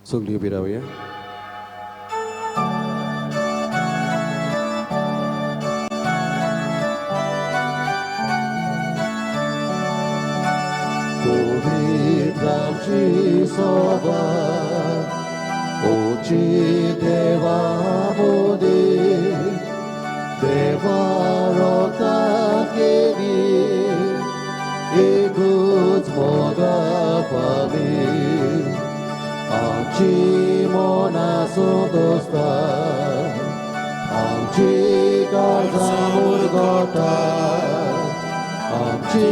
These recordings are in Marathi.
सोंग्ली उबिरावया. Puritaci soba, oci deva mudi, deva rota kegi, ikut moga pami, amci mona sudosta, amci kazamur gota. Amci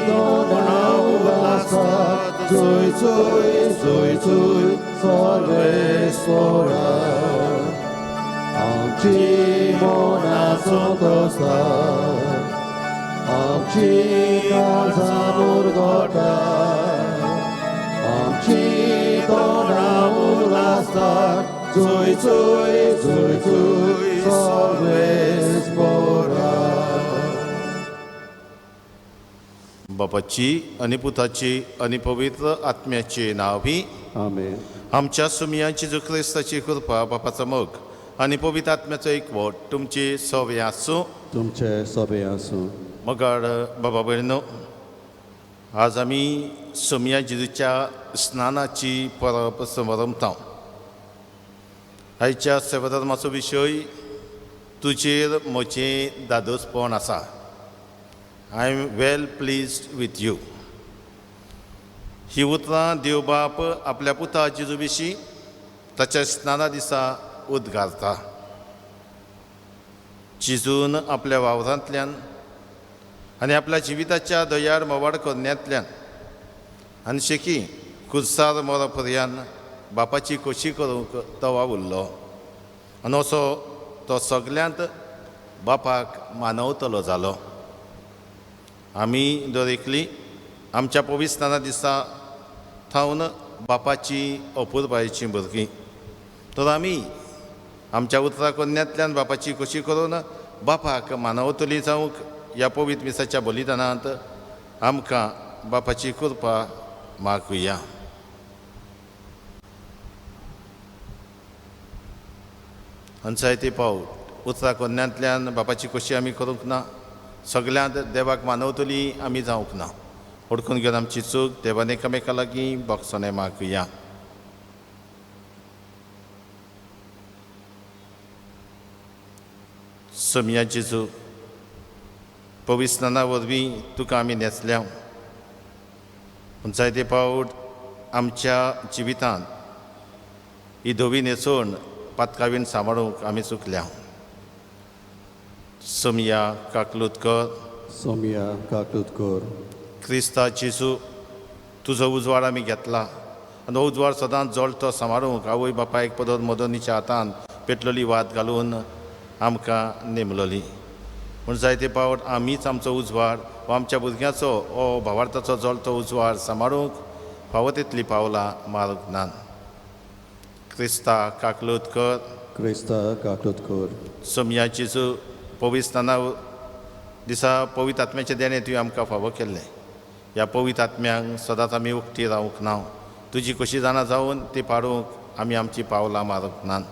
dona ulasa, zui zui zui zui, sorves fora. Amci mona sotosta, amci casa burgota. Amci dona ulasa, zui zui zui zui, sorves fora. बापाची आणि पुताची आणि पवित्र आत्म्याचे नावी आमेन. आमच्या सुमियांची जो ख्रिस्ताची कृपा बापाचा मोग आणि पवित्र आत्म्याचो एकवट तुमची सवय आसूं. तुमचे सोबे आसूं. मगाड बाबा भयणो, आज आमी सुमिया जेजूच्या स्नानाची परब समरमता. आयच्या सेवाधर्माचो विशय तुजेर म्हजें दादोसपण आसा. I am well pleased with you. ही उतरां देव बाप आपल्या पुता जेजू विशीं ताच्या स्नाना दिसा उद्गारता. जेजून आपल्या वावरांतल्यान आनी आपल्या जिविताच्या दयाळ मोवाड करण्यांतल्यान आनी शेकी खुर्सार मोरा पर्यंत बापाची खोशी करूंक तो वावुरलो. आनी असो तो सगल्यांत बापाक मानवतलो जालो. आमी दरेकली आमच्या पवित्र स्नाना दिसा थावन बापाची अपुरबायेची भुरगीं. तर आमी आमच्या उतरां कन्यांतल्यान बापाची खोशी करून बापाक मानवतली जावंक ह्या पवित्र मिसाच्या बलिदानांत आमकां बापाची कृपा मागुया. आनी जायते पावट उतरां कन्यांतल्यान बापाची खोशी आमी करूंक ना. सगल्यांत देवाक मानवतली आमी जावंक ना. ओळखून घेवन आमची चूक देवान एकामेका लागीं बक्षणे मागुया. सोमिया जेजू, पवित्र स्नाना वरवीं तुका आमी नेसल्या. पूण जायते पावट आमच्या जिवितांत ही धवी न्हेसोवन पातकावीन सांबाळूंक आमी चुकल्या. सोमिया काकलूतकर, सोमिया काकलूतकर, क्रिस्ता जेजू, तुजो उजवाड आमी घेतला आनी हो उजवाड सदांच जळटो सांबाळूंक आवय बापायक पदर मदनीच्या हातान पेटलेली वात घालून आमकां नेमलोली. पूण जायते पावट आमीच आमचो उजवाड वा आमच्या भुरग्याचो हो भावार्थाचो जळटो उजवाड सांबाळूंक फावो तितली पावलां मारूंक नात. क्रिस्ता काकलूतकर, क्रिस्ता काकलूतकर, सोमिया जेजू, पवित्र स्नाना दिसा पवित्र आत्म्याचें देणें तुवें आमकां फावो केल्लें. ह्या पवित्र आत्म्यांक सदांच आमी उक्ती रावूंक ना. तुजी कशी जाणा जावन ती पाडूंक आमी आमची पावलां मारूंक नात.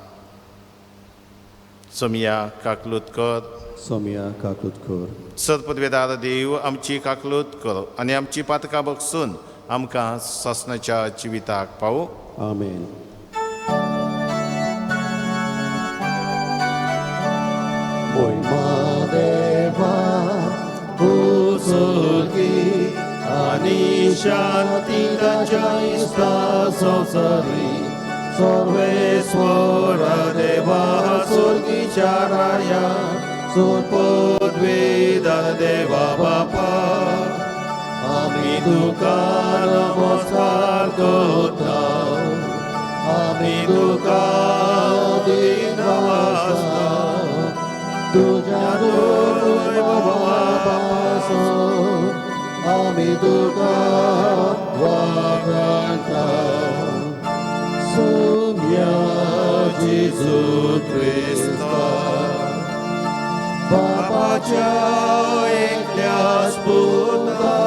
सोमिया काकलूतकर, सोमिया काकलूतकर, सर्पद्वेदार देव आमची काकलूत कर आनी आमची पातकां बगसून आमकां ससनाच्या जिविताक पावो. आमेन. Moima deva usulki ani shanti dachaista sosari Sorvesvara deva surgi charaya Surpodveda deva bapa Ami duka namaskar kotao Ami duka din namaskar तुझ्या डोळे बापासो आम्ही तुका वागता. सोम्या जेजू ख्रिस्ता बापाच्या एकल्याच पुता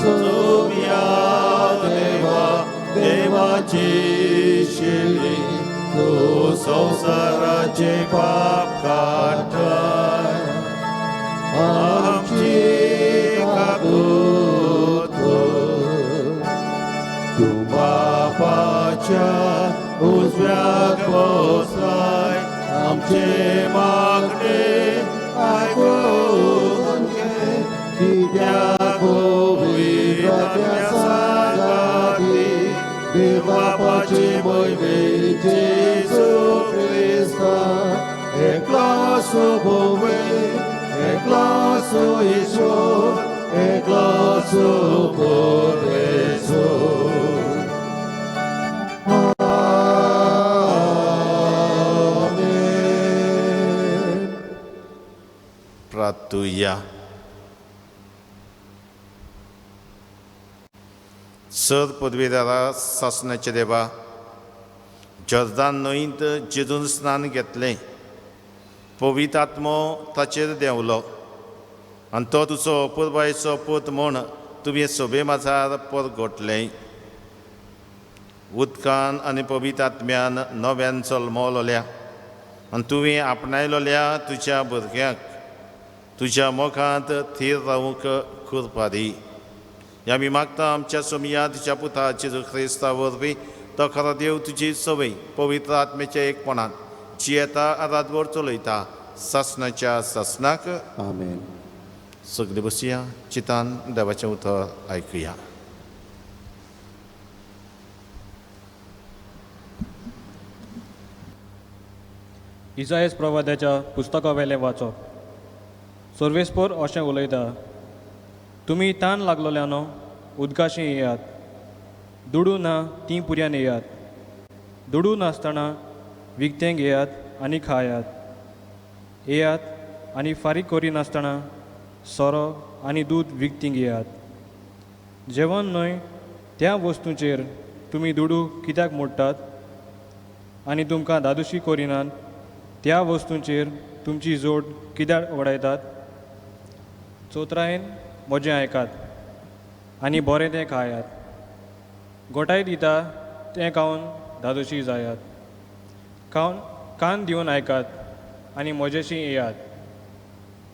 सोम्या देवा देवा देवाची शिली तू संसाराचे पाप काढताय आमची काकूत तू बापाच्या उजव्याक बसलाय आमचे मागणे ऐकून घे कित्याक पवित्रात्म्या सांगाती देव बापाचे मोहिमेचे येशू ख्रिस्ता एकलासो भोवे एकलासो ईश्वर एकलासो परमेश्वर प्रार्थूया. सर पदवीदारा सासणाचे देवा, जॉर्दान न्हंयत जेजून स्नान घेतलें, पवित्र आत्मो ताचेर देंवलो आनी तो तुजो अपुरबायेचो पूत म्हूण तुवें सोबे माझार परगोटलें. उदकान आनी पवित्र आत्म्यान नव्यान जल्मवलोल्या आनी तुवें आपणायलोल्या तुज्या भुरग्यांक तुज्या मोखांत थीर रावूंक कृपा दी. आमी मागता आमच्या सोमिया तुज्या पुता जेजू ख्रिस्ता वरवीं तो खरो देव तुजी सवय पवित्र आत्म्याच्या एकपणान जी येता रातभर चलयता सासणाच्या सासणाक. आमेन. सगळीं बसया, चितान देवाचें उतर आयकुया. इसायस प्रवाद्याच्या पुस्तका वेलें वाचप. सर्वेस्पर अशें उलयता, तुमी तान लागलोल्यानो उदकाशी येयात, दुडू ना ती पुर्यान येयात, दुडू नासतना विकतेंक येयात आनी खायात, येयात आनी फारीक करी नासतना सोरो आनी दूद विकतींक येयात. जेवण न्हय त्या वस्तूंचेर तुमी दुडू कित्याक मोडटात आनी तुमकां दादोशी करिनात त्या वस्तूंचेर तुमची जोड कित्याक वडायतात. चोत्रायेन म्हजें आयकात आनी बरें तें खायात. गोठाय दिता तें खावन दादोशी जायात. कान दिवन आयकात आनी म्हजेशी येयात.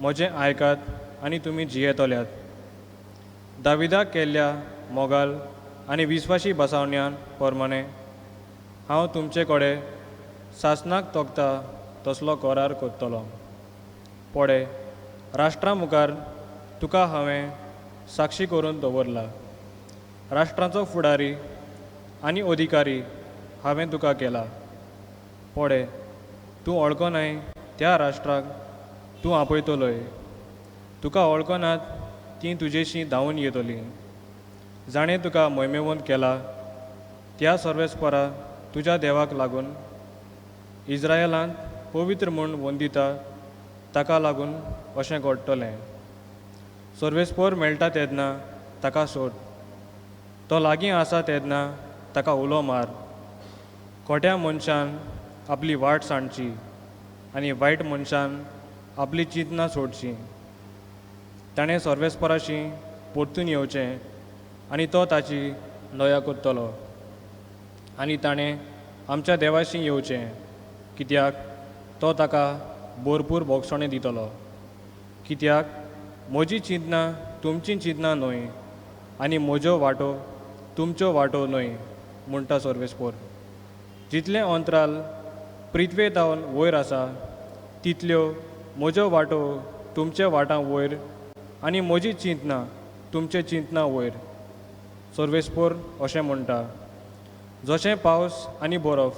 म्हजें आयकात आनी तुमी जियेतल्यात. दाविदाक केल्ल्या मोगाल आनी विस्वाशी बसावण्यान परमाणे हांव तुमचे कडेन सासणाक तोखता तसलो करार करतलो. पळे, राष्ट्रां मुखार तुका हांवें साक्षी करून दवरला. राष्ट्रांचो फुडारी आनी अधिकारी हांवें तुका केला. पळे, तूं वळखनाय त्या राष्ट्राक तूं आपयतलोय. तुका वळखनात तीं तुजेशी धांवून येतलीं. जाणें तुका मोहिमेवंत केला त्या सर्वेस्परा तुज्या देवाक लागून इस्रायलांत पवित्र म्हूण वंदिता ताका लागून अशें घडटलें. सर्वेस्पर मेळटा तेन्ना ताका सोड. तो लागीं आसा तेन्ना ताका उलो मार. खोट्या मनशान आपली वाट सांडची आनी वायट मनशान आपली चिंतना सोडची. ताणें सर्वेस्पराशी परतून येवचें आनी तो ताची लया करतलो. आनी ताणें आमच्या देवाशी येवचें, कित्याक तो ताका भरपूर भोगसणें दितलो. कित्याक म्हजी चिंतना तुमची चिंतना न्हय आनी म्हज्यो वाटो तुमच्यो वाटो न्हय म्हणटा सर्वेस्पर. जितले अंतराल पृथ्वे तावन वयर आसा तितल्यो म्हज्यो वाटो तुमच्या वाटां वयर आनी म्हजी चिंतना तुमचे चिंतना वयर. सर्वेस्पर अशें म्हणटा, जशें पावस आनी बरफ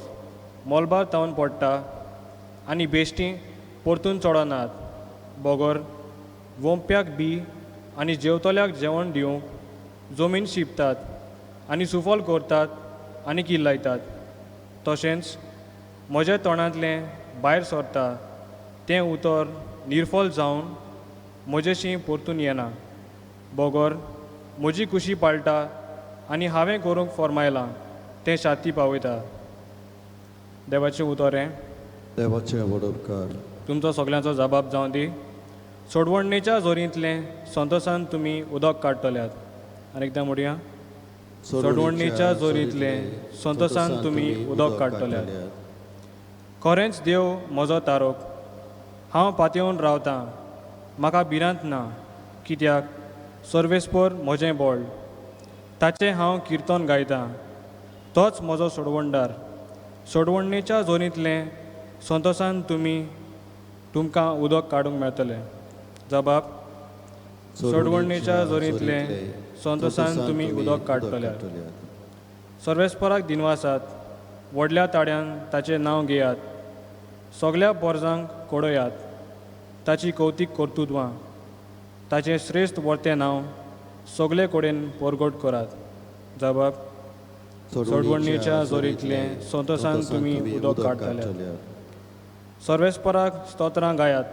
मोलबार तावन पडटा आनी बेश्टी परतून चडनात, बोगोर वोंप्याक बी आनी जेवतल्याक जेवण दिवंक जमीन शिंपतात आनी सुफल करतात आनी किल्लायतात, तशेंच म्हज्या तोंडांतलें भायर सरता तें उतर निर्फल जावन म्हजेशी परतून येना. बोगोर म्हजी कुशी पाळटा आनी हांवें करूंक फरमायलां तें शाती पावयता. देवाचें उतोरें. देवाचे वडोवकार. तुमचो सगळ्यांचो जबाब जावं दी. सोडवणेच्या जोरींतलें संतोशान तुमी उदक काडटल्यात. आनी एकदां म्हणया, सोडवणीच्या जोरींतले संतोशान तुमी उदक काडटल्यात. खरेंच देव म्हजो तारोक, हांव पातयेवन रावतां, म्हाका भिरांत ना, कित्याक सर्वेस्पर म्हजें बोळ. ताचें हांव किर्तन गायतां, तोच म्हजो सोडवणदार. सोडवणीच्या जोरींतले संतोशान तुमकां उदक काडूंक मेळटलें. जबाब: सोडवणीच्या जोरींतले संतोशान तुमी उदक काडटल्यात. सर्वेस्पराक दिनवासात, व्हडल्या ताड्यान ताचें नांव घेयात, सगल्या बोरजांक कोडयात, ताची कौतीक कर्तुत्वां, ताचें श्रेश्ठ वर्तें नांव सगले कडेन परगट करात. जबाब: सोडवणीच्या जोरींतले संतोशान तुमी उदक काडटल्यात. सर्वेस्पराक स्तोत्रां गायात,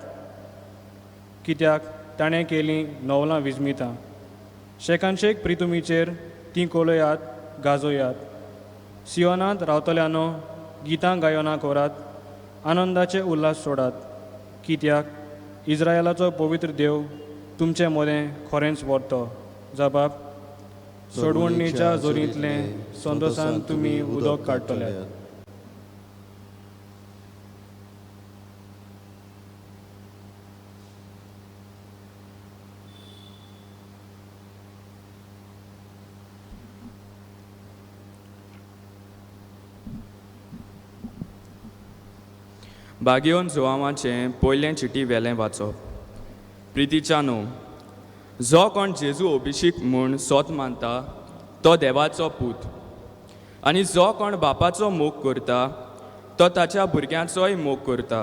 कित्याक ताणें केलीं नवलां विजमितां. शेकांशेक प्रितुमीचेर तीं कोलयात, गाजोयात. सियोनांत रावतल्यानो गितां गायनां करात, आनंदाचे उल्हास सोडात, कित्याक इस्रायलाचो पवित्र देव तुमचें मोदें खरेंच व्हरतो. जबाब: सोडवणीच्या जोरींतले संतोशान तुमी उदक काडटल्यात. बागयोन जोआवाचें पयलें चिटी वेलें वाचप. प्रितीच्यानो, जो कोण जेजू अभिषेक म्हूण सोत मानता तो देवाचो पूत, आनी जो कोण बापाचो मोग करता तो ताच्या भुरग्यांचोय मोग करता.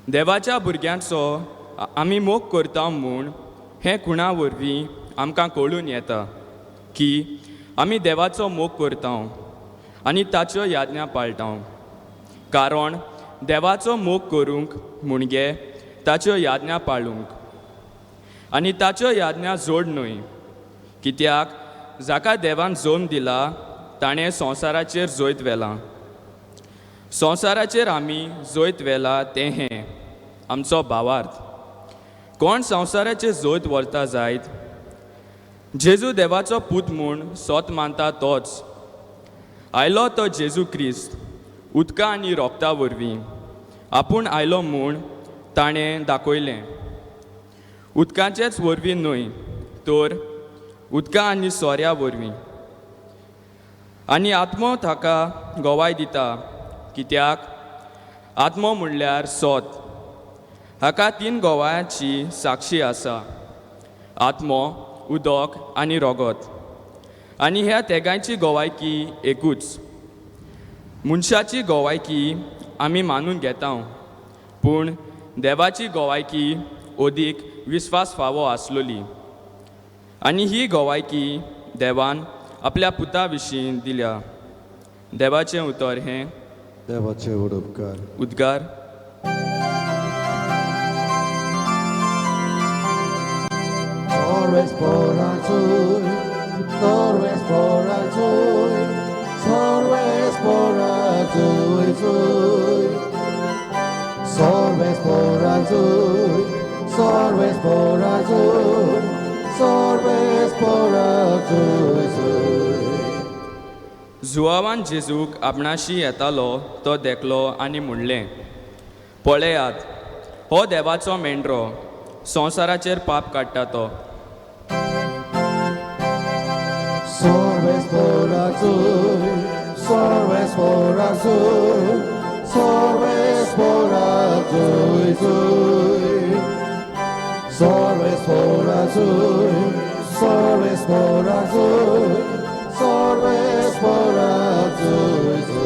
देवाच्या भुरग्यांचो आमी मोग करता म्हूण हें कुणा वरवीं आमकां कळून येता की आमी देवाचो मोग करता आनी ताच्यो याज्ञा पाळटा. कारण देवाचो मोग करूंक म्हणजे ताच्यो याज्ञा पाळूंक. आनी ताच्यो याज्ञा जोड न्हय, कित्याक जाका देवान जोम दिला ताणें संवसाराचेर जोयत व्हेलां. संवसाराचेर आमी जोयत व्हेला तें हें आमचो भावार्थ. कोण संवसाराचेर जोयत व्हरता जायत, जेजू देवाचो पूत म्हूण सोत मानता तोच. आयलो तो जेजू क्रिस्त उदका आनी रोगता वरवीं आपूण आयलो म्हूण ताणें दाखयलें. उदकाचेच वरवीं न्हय, तर उदका आनी सोऱ्या वरवीं. आनी आत्मो ताका गोवाय दिता, कित्याक आत्मो म्हणल्यार सोत. हाका 3 गोवायांची साक्षी आसा: आत्मो, उदक आनी रोगत. आनी ह्या तेगांची गोवायकी एकूच. मनशाची गोवायकी आमी मानून घेता, पूण देवाची गोवायकी ओदीक विस्वास फावो आसलोली. आनी ही गोवायकी देवान आपल्या पुता विशीं दिल्या. देवाचें उतर हें देवाचे उडोपकार. उद्गार. Sorves por azul, sorves por azul, sorves por azul, sorves por azul, sorves por azul, sorves por azul. जुआवान जेजूक आपणाशी येतालो तो देखलो आनी म्हणलें, पळयात, हो देवाचो मेंढरो, संवसाराचेर पाप काडटा तो. Sorves por azul, sorves por azul, sorves por azul, sorves por azul, sorves por azul, sorves por azul.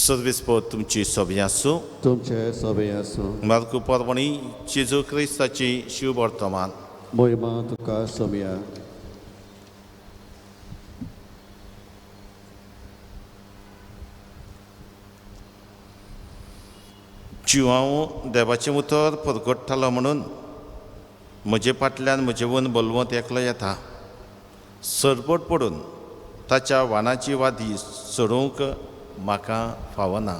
सर्वेस्पर तुमची सभा आसूं. तुमचे सभे आसूं. मार्कू पर्वणी जेजू क्रिस्ताची शुभ वर्तमान. मोहिमा तुका सोम्या. जिवांव देवाचें उतर परगट्टालो म्हणून म्हजे फाटल्यान म्हजेवन बोलवंत एकलो येता. सरपट पडून ताच्या वानाची वादी सोडूंक म्हाका फावना.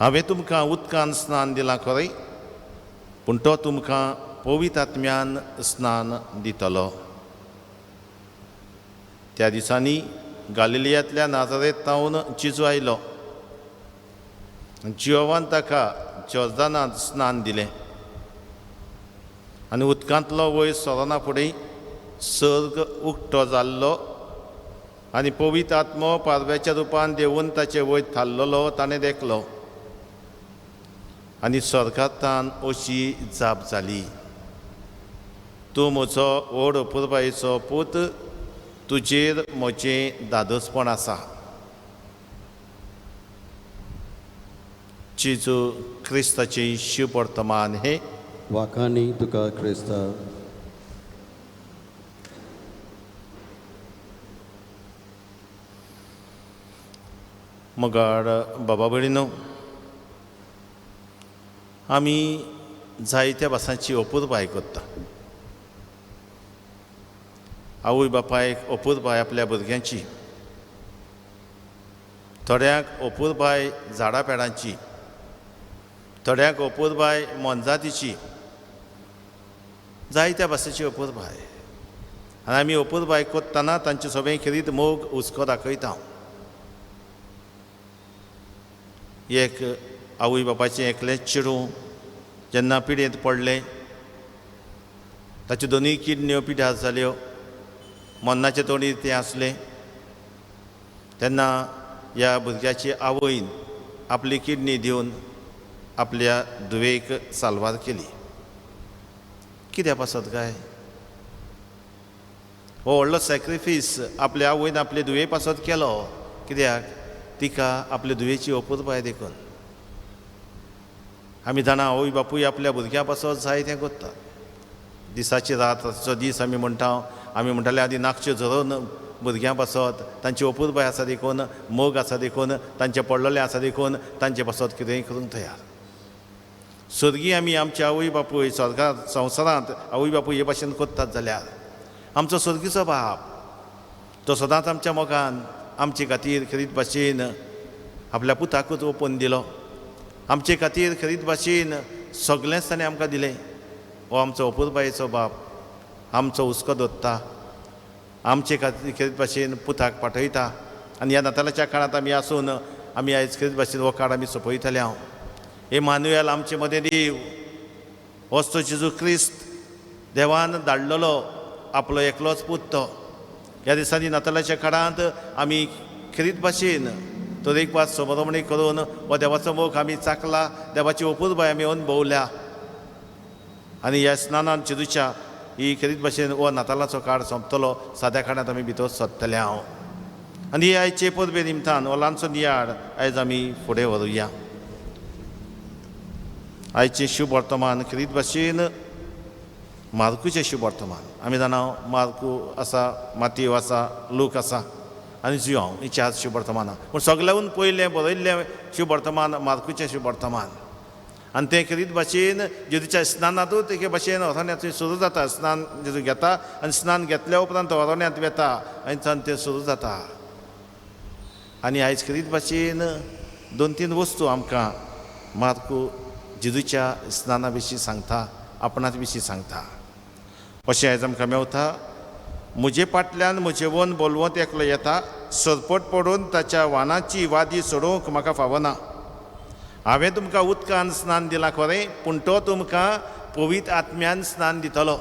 हांवें तुमकां उदकान स्नान दिलां खरें, पूण तो तुमकां पवित्र आत्म्यान स्नान दितलो. त्या दिसांनी गालिलियांतल्या नाजरेतावन जेजू आयलो. जियोवान ताका जॉर्दानांत स्नान दिलें आनी उदकांतलो वयर सरोना फुडें सर्ग उक्तो जाल्लो आनी पवित्र आत्मो पारव्याच्या रुपान देवून ताचे वयर थारलेलो ताणें देखलो. आनी स्वर्गांतल्यान अशी जाप जाली, तूं म्हजो व्हड अपुरबायेचो पूत, तुजेर म्हजें दादोसपण आसा. जेजू क्रिस्ताचें शुभ वर्तमान हे वाखाणी तुका क्रिस्ता. मोगाड बाबा भयणीनो, आमी जायत्या भासांची अपुरबाय करता. आवय बापायक अपुरबाय आपल्या भुरग्यांची, थोड्यांक अपुरबाय झाडां पेडांची, थोड्यांक अपुरबाय मोनजातीची, जायत्या भाशेची अपुरबाय. आनी आमी अपुरबाय करतना तांचे सगळें खरीत मोग हुस्को दाखयता. एक आवय बापायचें एकलेंच चेडूं जेन्ना पिडेंत पडलें, ताच्यो दोनूय किडन्यो पिड्यार जाल्यो, मन्नाचे तोंडी तें आसलें, तेन्ना ह्या भुरग्याची आवयन आपली किडनी दिवन आपल्या धुवेक साल्वार केली. कित्याक पासत काय? हो व्हडलो सॅक्रिफीस आपल्या आवयन आपले धुवे पासत केलो. कित्याक? तिका आपले धुवेची अपुरबाय देखून. आमी जाणा आवय बापूय आपल्या भुरग्यां पासत जायतें करतात. दिसाची रातचो दीस आमी म्हणटा, आमी म्हणटाले आदी नाखच्यो झरोवन भुरग्यां पासत तांची अपुरबाय आसा देखून, मोग आसा देखून, तांचे पडलेलें आसा देखून तांचे पासत कितेंय करूंक तयार. सर्गी आमी आमचे आवय बापूय स्वर्गांत संवसारांत आवय बापूय हे भाशेन करतात जाल्यार आमचो सर्गीचो बाप तो सदांच आमच्या मोगान आमचे खातीर खरीत भाशेन आपल्या पुताकूच ओपून दिलो. आमचे खातीर खरीत भाशेन सगळेंच ताणें आमकां दिलें. हो आमचो अपुरबायेचो बाप आमचो हुस्को धरता, आमचे खातीर खरीत भाशेन पुताक पाठयता. आनी ह्या नातालाच्या काळांत आमी आसून आमी आयज खरीत भाशेन हो काळ आमी सोंपयतले. हांव इमानुएल आमचे मदें देव, वस्तो जेजू क्रिस्त देवान धाडलेलो आपलो एकलोच पूत तो. ह्या दिसांनी नातालाच्या काळांत आमी खरीत भाशेन तरेकवार समरमणी करून हो देवाचो मोग आमी चाखला, देवाची अपुरबाय आमी अनुभवल्या. आनी ह्या स्नानान जेजूच्या ही खरीत भाशेन हो नातालाचो काळ सोंपतलो. साद्या काळांत आमी भितर सरतले. हांव आनी आयचे परबे निमतान हो ल्हानसो नियाळ आयज आमी फुडें व्हरुया. आयचे शुभ वर्तमान खरीत भाशेन मार्कूचें शुभ वर्तमान. आमी जाणा मार्कू आसा, मातयेव आसा, लूक आसा आनी जुयांव ही चार शुभ वर्तमानां. पूण सगळ्याहून पयलें बरयल्लें शुभ वर्तमान मार्कूचें शुभ वर्तमान. आनी तें खरीत भाशेन जेजूच्या स्नानांतूच एके भाशेन हरोन्यांत सुरू जाता. स्नान जेजू घेता आनी स्नान घेतल्या उपरांत हरोन्यांत वेता आनी थंय तें सुरू जाता. आनी आयज खरीत भाशेन 2-3 वस्तू आमकां मार्कू जेजूच्या स्नाना विशीं सांगता, आपणा विशीं सांगता. अशें आयज आमकां मेवता. म्हजे फाटल्यान म्हजे वन बोलवंत एकलो येता, सरपट पडून ताच्या वानाची वादी सोडूंक म्हाका फावना. हांवें तुमकां उदकान स्नान दिलां खरें, पूण तो तुमकां पवित्र आत्म्यान स्नान दितलो.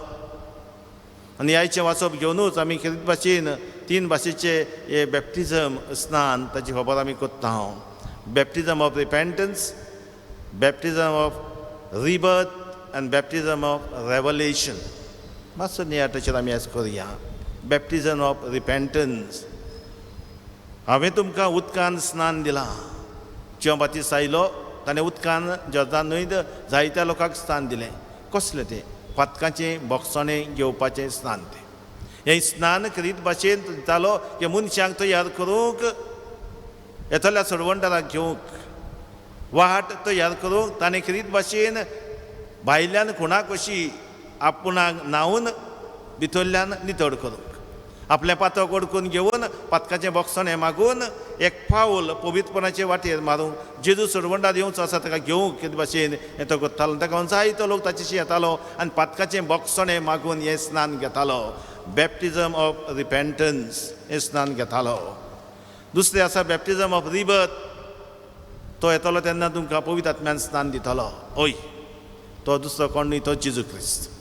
आनी आयचें वाचप घेवनूच आमी खरीत भाशेन 3 भाशेचे हे बॅप्टिजम स्नान ताची खबर आमी करता. हांव बॅप्टिजम ऑफ रिपेंटन्स, बॅप्टिजम ऑफ रिबर्थ आनी बॅप्टिजम ऑफ रेवलेशन. मातसो नियाळ ताचेर आमी आयज करुया. बॅप्टिजम ऑफ रिपेंटन्स. हांवें तुमकां उदकान स्नान दिलां. जॉन बाप्तिस्ट आयलो, ताणें उदकान जॉर्दान न्हंयत जायत्या लोकांक स्नान दिलें. कसलें तें? फातकाचें बोगसणें घेवपाचें स्नान. तें हें स्नान खरीत भाशेन जालो की मनशांक तयार करूंक, येतल्या सडवंटाराक घेवंक, वाट तयार करूंक ताणें खरीत भाशेन भायल्यान खुणाक अशी आपुणाक न्हावून भितरल्यान नितळ करूंक. आपल्या पातक ओडकून घेवन पातकाचें बॉक्सन हें मागून एक पावल पवित्रपणाचे वाटेर मारूंक जेजू सोडवंडार येवचो आसा ताका घेवंक कितें भाशेन हें तो करतालो ताका जायतो लोक ताचेशी येतालो आनी पातकाचें बॉक्सन हें मागून हें स्नान घेतालो बॅप्टिजम ऑफ रिपेंटन्स हें स्नान घेतालो दुसरें आसा बॅप्टिजम ऑफ रिबर्थ तो येतालो तेन्ना तुमकां पवित्र आत्म्यान स्नान दितालो हय तो दुसरो कोण न्ही तो जेजू क्रिस्त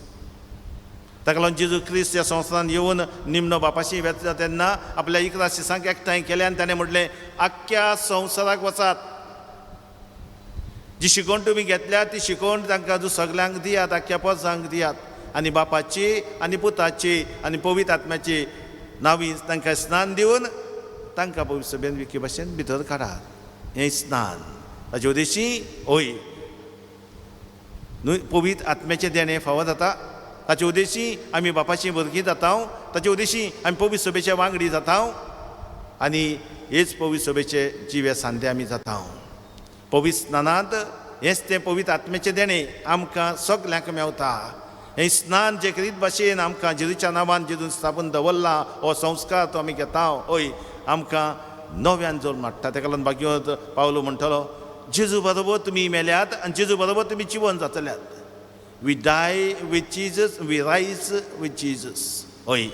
ताका लागून जेजू क्रिस्त ह्या संवसारांत येवन निमणो बापाशी वेचता तेन्ना आपल्या 11 शिसांक एकठांय केले आनी ताणें म्हटलें आख्ख्या संवसाराक वचात जी शिकवण तुमी घेतल्या ती शिकवण तांकां सगल्यांक दियात आख्ख्या परसांक दियात आनी बापाची आनी पुताची आनी पवित्र आत्म्याची नांवी तांकां स्नान दिवन तांकां पवित्र सभेन विकी भाशेन भितर काडात हें स्नान ताचे उद्देशी हय पवित्र आत्म्याचें देणें फावो जाता ताचे उद्देशी आमी बापाची भुरगीं जाता ताचे उद्देशी आमी पवित्र सभेचे वांगडी जाता आनी हेच पवित्र सभेचे जिवे सांदे आमी जाता पवित्र स्नानांत हेच तें पवित्र आत्म्याचें देणें आमकां सगल्यांक मेवता हें स्नान जे करीत भाशेन आमकां जेजूच्या नांवान जेजून स्थापन दवरला हो संस्कार तो आमी घेता हय आमकां नव्यान जल्म हाडटा ताका लागून भाग्यवंत पावलो म्हणटलो जेजू बरोबर तुमी मेल्यात आनी जेजू बरोबर तुमी जिवन जातल्यात we die with Jesus we rise with Jesus हय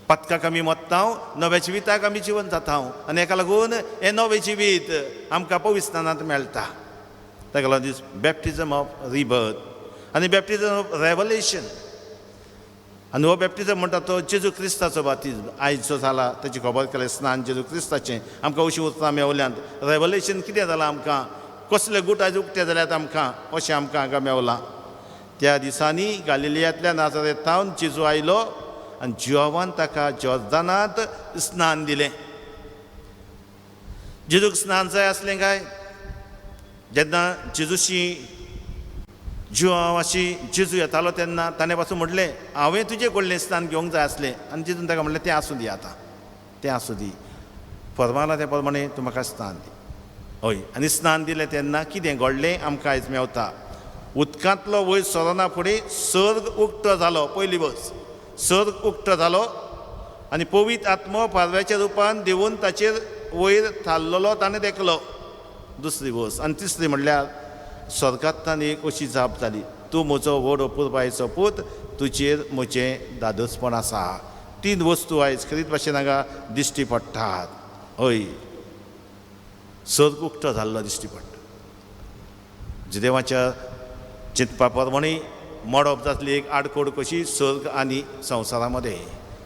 पातकाक आमी मरता नव्या जिविताक आमी जिवन जाता आनी हेका लागून हें नवें जिवीत आमकां पवित्र स्नानांत मेळटा ताका लागून दीस बॅप्टिजम ऑफ रिबर्थ आनी बॅप्टिजम ऑफ रेवलेशन आनी हो बॅप्टिजम म्हणटा तो जेजू क्रिस्ताचो बाप्तिजम आयज जो जाला ताची खबर केलें स्नान जेजू क्रिस्ताचें आमकां अशीं उतरां मेवल्यांत रेवलेशन कितें जालां आमकां कसले गूट आयज उक्ते जाल्यात आमकां अशें आमकां हांगा मेवलां त्या दिसांनी गालिलियांतल्या नासरेतांत जेजू आयलो आनी जिवान ताका जॉर्दानांत स्नान दिलें जेजूक स्नान जाय आसलें काय जेन्ना जेजूशी जिवावाशी जेजू येतालो तेन्ना ताणें पासून म्हटलें हांवें तुजे कडलें स्नान घेवंक जाय आसलें आनी जेजून ताका म्हटलें तें आसूं दी आतां तें आसूं दी फर्माना त्या प्रमाणे तूं म्हाका स्नान दी हय आनी स्नान दिलें तेन्ना कितें घडलें आमकां आयज मेवता उदकांतलो वयर सरना फुडें सर्ग उक्तो जालो पयली वर्स सर्ग उक्तो जालो आनी पवित्र आत्मो पारव्याच्या रुपान देवून ताचेर वयर थारलेलो ताणें देखलो दुसरी वर्स आनी तिसरी म्हणल्यार स्वर्गांतल्यान एक अशी जाप जाली तूं म्हजो व्हड अपुरबायेचो पूत तुजेर म्हजें दादोसपण आसा 3 वस्तू आयज खरीत भाशेन हांगा दिश्टी पडटात हय सर्ग उक्तो जाल्लो दिश्टी पडटा देवाच्या चिंतपा प्रमाणे मोडप जातली एक आडकोड कशी सर्ग आनी संवसारा मदें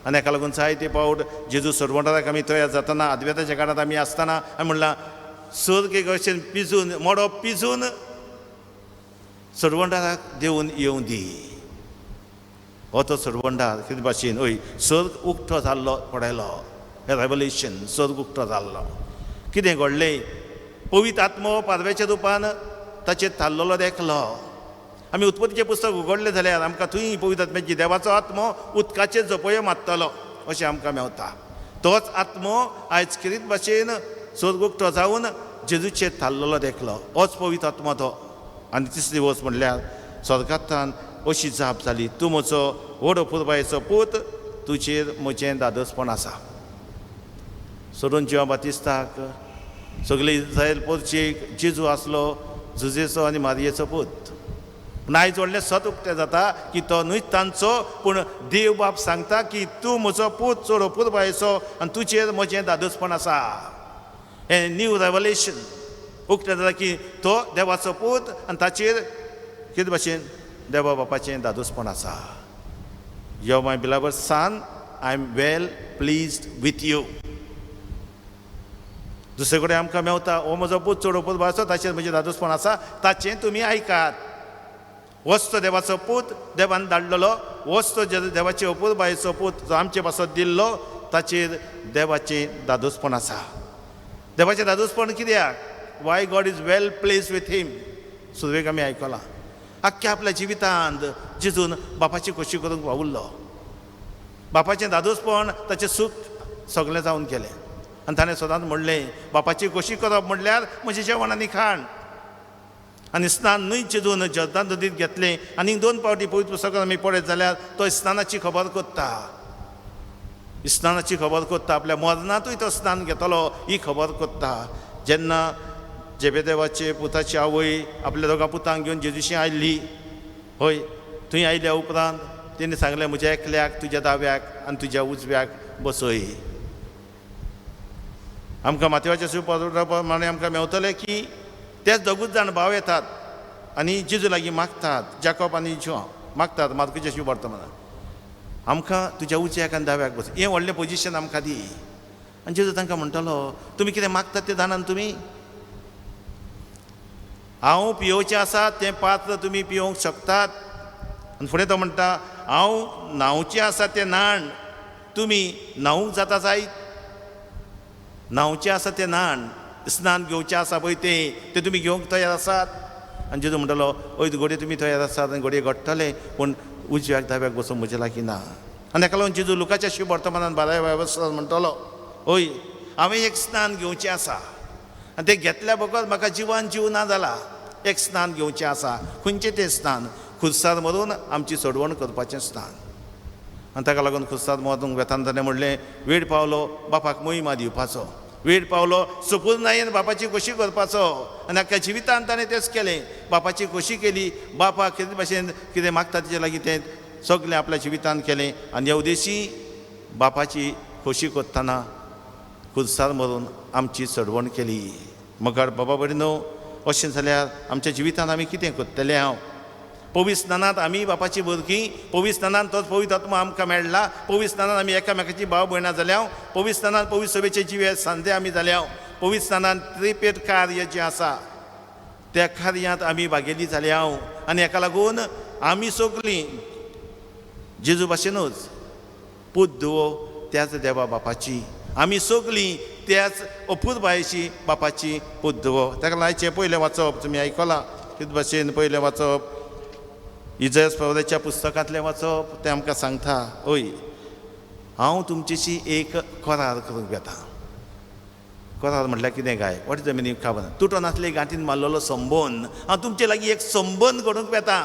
आनी हेका लागून जायते पावट जेजू सोडवंडाराक आमी तयार जातना आदवेताच्या काळांत आमी आसतना आमी म्हणलां सर्ग एक अशें पिजून मोडप पिजून सोडवंडाराक देवून येवं दी हो तो सोडवंडार कितें भाशेन हय सर्ग उक्तो जाल्लो पडयलो रेवलेशन सर्ग उक्तो जाल्लो कितें घडलें पवित्र आत्मो पारव्याच्या रुपान ताचेर थारलेलो देखलो आमी उत्पत्तीचें पुस्तक उगडलें जाल्यार आमकां थंय पवित्र आत्म्याची देवाचो आत्मो उदकाचेर झोपयो मारतलो अशें आमकां मेवता तोच आत्मो आयज किरीत भाशेन सर्ग उक्तो जावन जेजूचेर थारलेलो देखलो होच पवित्र आत्मो तो आनी तिसरी वस्त म्हणल्यार स्वर्गांतल्यान अशी जाप जाली तूं म्हजो व्हड अपुरबायेचो पूत तुजेर म्हजें दादोसपण आसा सोडून जिवा बातिस्ताक सगळे इस्रायल पोरचेक जेजू आसलो जुजेचो आनी मारयेचो पूत पूण आयज व्हडलें सत उक्तें जाता की तो न्हूच तांचो पूण देव बाप सांगता की तूं म्हजो पूत चड अपुरबायेचो आनी तुजेर म्हजें दादोसपण आसा हें न्यू रेवलेशन उक्तें जाता की तो देवाचो पूत आनी ताचेर कितें भाशेन देवा बापाचें दादोसपण आसा यो my beloved son I am well pleased with you दुसरे कडेन आमकां मेवता हो म्हजो पूत चड अपुरबायेचो ताचेर म्हजें दादोसपण आसा ताचें तुमी आयकात वस्त देवाचो पूत देवान धाडलेलो वस्त देवाचे अपुरबायेचो पूत जो आमचे पासत दिल्लो ताचेर देवाचें दादोसपण आसा देवाचें दादोसपण कित्याक why God is well pleased with him सुरवेक आमी आयकलां आख्ख्या आपल्या जिवितांत जेजून बापाची खोशी करूंक वावुरलो बापाचें दादोसपण ताचें सूख सगळें जावन गेलें आनी ताणें सदांच म्हणलें बापाची खोशी करप म्हणल्यार म्हजें जेवण आनी खाण आनी स्नान न्हय जेजून जर्दान नदींत घेतलें आनी 2 फावटी पवित्र पुस्तकांत आमी पळयत जाल्यार तो स्नानाची खबर करता स्नानाची खबर कोत्ता आपल्या मरणातूय तो स्नान घेतलो ही खबर कोत्ता. जेन्ना जेबेदेवाचे पुताची आवय आपल्या दोगा पुतांक घेवन जेजूशी आयली, हय थंय आयल्या उपरांत तेणी सांगलें म्हज्या एकल्याक तुज्या दाव्याक आनी तुज्या उजव्याक बसय. आमकां मातयेवाच्या प्रमाणे आमकां मेवतलें की तेच दोगूच जाण भाव येतात आनी जेजू लागीं मागतात, जाकोब आनी जॉन मागतात मार्कूच्या शुभ वर्तमानांत, आमकां तुज्या उजव्याक आनी दाव्याक बस, हें व्हडलें पोजिशन आमकां दी. आनी जेजू तांकां म्हणटालो तुमी कितें मागतात तें जाणात तुमी? हांव पियोवचें आसा तें पात्र तुमी पियोवंक शकतात. आनी फुडें तो म्हणटा हांव न्हांवचें आसा तें न्हाण तुमी न्हांवूंक जाता जायत. न्हांवचें आसा तें न्हाण, स्नान घेवचें आसा पळय तें तुमी घेवंक तयार आसात? आनी जेजू म्हणटालो हय घोडये तुमी तयार आसात आनी घोडये घडटले, पूण उजव्याक दाव्याक बसून म्हजे लागीं ना. आनी हाका लागून जेजू लुकाच्या शुभ वर्तमानांत 12 म्हणटलो हय हांवें एक स्नान घेवचें आसा आनी तें घेतल्या बगर म्हाका जिवान जीव ना जाला. एक स्नान घेवचें आसा. खंयचें तें स्नान? खुर्सार मरून आमची सोडवण करपाचें स्नान. आनी ताका लागून खुर्सार मरून वेतान ताणें म्हणलें वेळ पावलो बापाक महिमा दिवपाचो, वेळ पावलो सुपूर्णायेन बापाची खोशी करपाचो. आनी हाका जिवितांत ताणें तेंच केलें, बापाची खोशी केली. बापाक कितें भाशेन कितें मागता तेजे लागीं तें सगलें आपल्या जिवितांत केलें. आनी ह्या उद्देशी बापाची खोशी करतना खुर्सार मरून आमची चडवण केली. मगर बाबा भयणो अशें जाल्यार आमच्या जिवितांत आमी कितें करतले? हांव पवित्र स्नानांत आमी बापाची भुरगीं, पवित्र स्नानांत तोच पवित्र आत्मा आमकां मेळ्ळा, पवित्र स्नानांत आमी एकामेकाची भाव भयणां जाल्या, पवित्र स्नानांत पवित्र सभेचे जिवे सांजे आमी जाल्या, पवित्र स्नानांत त्रिपेद कार्य जें आसा त्या कार्यांत आमी भागेली जाल्या. आनी हाका लागून आमी सगलीं जेजू भाशेनूच पूत धुवो त्याच देवा बापाची, आमी सगलीं त्याच अपूर्बायेची बापाची पूत धुवो. ताका लागून पयलें वाचप तुमी आयकलां कितें भाशेन पयलें वाचप इजयास प्रवक्त्याच्या पुस्तकांतलें वाचप तें आमकां सांगता हय हांव तुमचेशी एक करार करूंक येता. करार म्हटल्यार कितें काय? वॉट इज द मिनींग खबर ना. तुटो नासले गांठीन मारलेलो संबंद हांव तुमचे लागीं एक संबंद घडोवंक येता.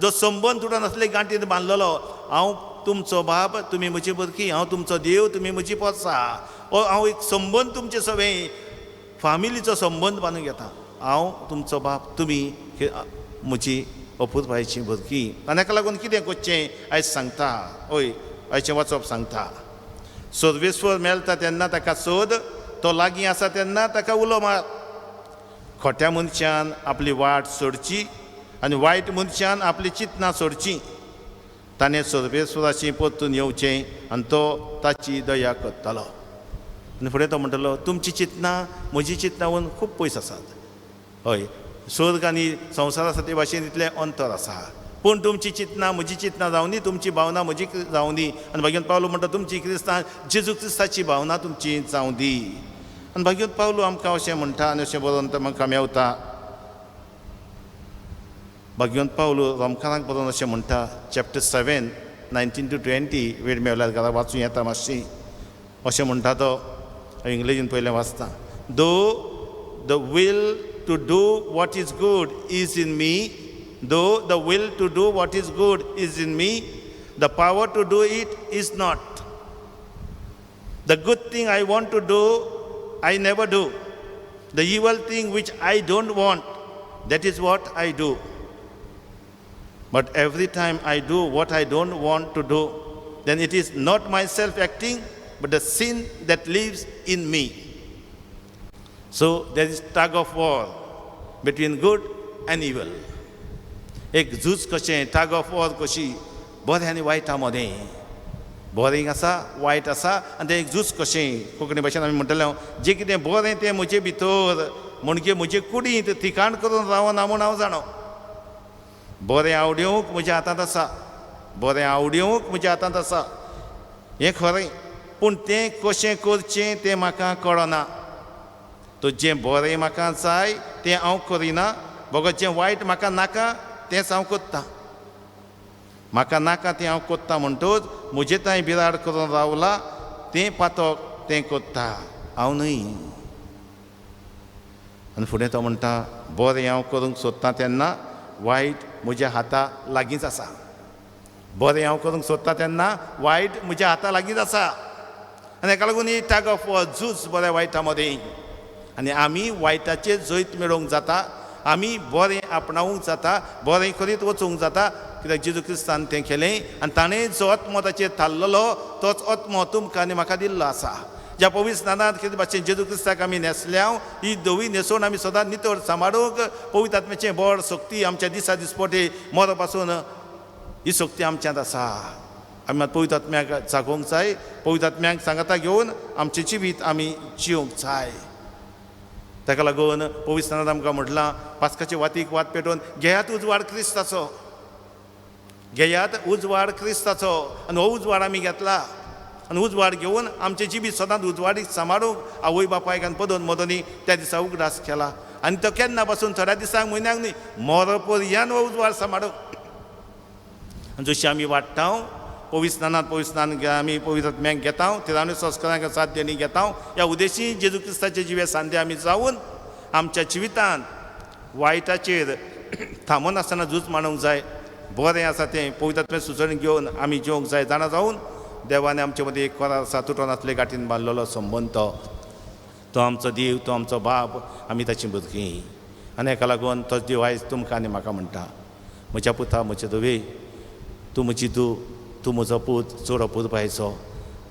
जो संबंद तुटो नासले गांठीन बांदलेलो, हांव तुमचो बाप तुमी म्हजी भुरगीं, हांव तुमचो देव तुमी म्हजी पोरसां. हांव एक संबंद तुमचे सगळे फामिलीचो संबंद बांदूंक येता. हांव तुमचो बाप तुमी म्हजी अपूर्बायेची भुरगीं. आनी हाका लागून कितें करचें आयज सांगता. हय आयचें वाचप सांगता. सर्वेस्वर मेळटा तेन्ना ताका सोद, तो लागीं आसा तेन्ना ताका उलो मार. खोट्या मनशान आपली वाट सोडची आनी वायट मनशान आपली चिंतनां सोडचीं. ताणें सर्वेस्वराची परतून येवचें आनी तो ताची दया करतलो. आनी फुडें तो म्हणटलो तुमची चिंतनां म्हजी चिंतनां वचून खूब पयस आसात. हय स्वर्ग आनी संवसार आसा ते भाशेन इतलें अंतर आसा, पूण तुमची चिंतनां म्हजी चिंतनां जावनी, तुमची भावना म्हजी जावनी. आनी भाग्यवंत पावलो म्हणटा तुमची क्रिस्तां जेजू क्रिस्ताची भावना तुमची जावं दी. आनी भाग्यवंत पावलो आमकां अशें म्हणटा आनी अशें बरोवन आमकां मेवता. भाग्यवंत पावलो रोमकारांक बरोवन अशें म्हणटा चॅप्टर 7 19 to 20 वेळ मेवल्यार घरा वाचूं येता मातशी. अशें म्हणटा तो इंग्लिशीन पयलें वाचता. Do the will to do what is good is in me, though the will to do what is good is in me, the power to do it is not. The good thing I want to do, I never do. The evil thing which I don't want, that is what I do. But every time I do what I don't want to do, then it is not myself acting, but the sin that lives in me. So there is tug of war between good and evil. एक झूज कशें, tug of war कशी बरें आनी वायटा मदें. बरें आसा वायट आसा आनी तें एक झूज कशें. कोंकणी भाशेन आमी म्हणटलें जें कितें बरें तें म्हजे भितर म्हणजे म्हजे कुडींत ठिकाण करून रावना म्हूण हांव जाणो. बरें आवडूंक म्हज्या हातांत आसा, बरें आवडूंक म्हज्या हातांत आसा हें खरें, पूण तें कशें करचें तें म्हाका कळना. तो जें बरें म्हाका जाय तें हांव करिना, बगत जें वायट म्हाका नाका तेंच हांव करतां. म्हाका नाका तें हांव करतां म्हणटूच म्हजे तांय बिराड करून रावला तें पातक तें करता हांव न्हय. आनी फुडें तो म्हणटा बरें हांव करूंक सोदतां तेन्ना वायट म्हज्या हाता लागींच आसा. बरें हांव करूंक सोदतां तेन्ना वायट म्हज्या हाता लागींच आसा. आनी हेका लागून ही टॅग ऑफ वॉर झूज बऱ्या वायटा मदें आनी आमी वायटाचेर जैत मेळोवंक जाता आमी बरें आपणावंक जाता बरें करीत वचूंक जाता कित्याक जेजू क्रिस्तान तें केलें आनी ताणें जो आत्मो ताचेर थारलेलो तोच आत्मो तुमकां आनी म्हाका दिल्लो आसा ज्या पवित्र स्नानांत कितें भाशेन जेजू क्रिस्ताक आमी न्हेसल्या ही धवी न्हेसोवन आमी सदांच नितळ सांबाळूंक पवित्र आत्म्याचें बळ शक्ती आमच्या दिसा दिसपटे मर पासून ही शक्ती आमच्यांत आसा आमी मात पवित्र आत्म्याक जागोवंक जाय पवित्र आत्म्याक सांगाता घेवन आमचें जिवीत आमी जिवंक जाय ताका लागून पवित्र स्नानांत आमकां म्हटलां पास्काचे वातीक वात पेटोवन घेयात उजवाड क्रिस्ताचो घेयात उजवाड क्रिस्ताचो आनी हो उजवाड आमी घेतला आनी उजवाड घेवन आमचें जिवीत सदांच उजवाडीक सांबाळूंक आवय बापायक आनी पदोन मदनी त्या दिसा उगडास केला आनी तो केन्ना पासून थोड्या दिसांक म्हयन्याक न्ही मरपर्यंत हो उजवाड सांबाळूंक आनी जशी आमी वाडटा पवित्र स्नान आमी पवित्र आत्म्याक घेता तिरावणे संस्कारांक साथ देणी घेता ह्या उद्देशी जेजू क्रिस्ताचे जिवे सांदे आमी जावन आमच्या जिवितांत वायटाचेर थांबून आसतना झूज मांडूंक जाय बरें आसा तें पवित्र आत्म्या सुचोवणी घेवन आमी जिवंक जाय जाणा जावन देवान आमचे मदीं एक करार आसा तुटोन आसले गांठीन बांदलेलो संबंद तो आमचो देव तो आमचो बाप आमी ताचीं भुरगीं आनी हेका लागून तोच देव आयज तुमकां आनी म्हाका म्हणटा म्हज्या पुता म्हजे धवे तूं म्हजी तूं म्हजो पूत चोडो पूत बायचो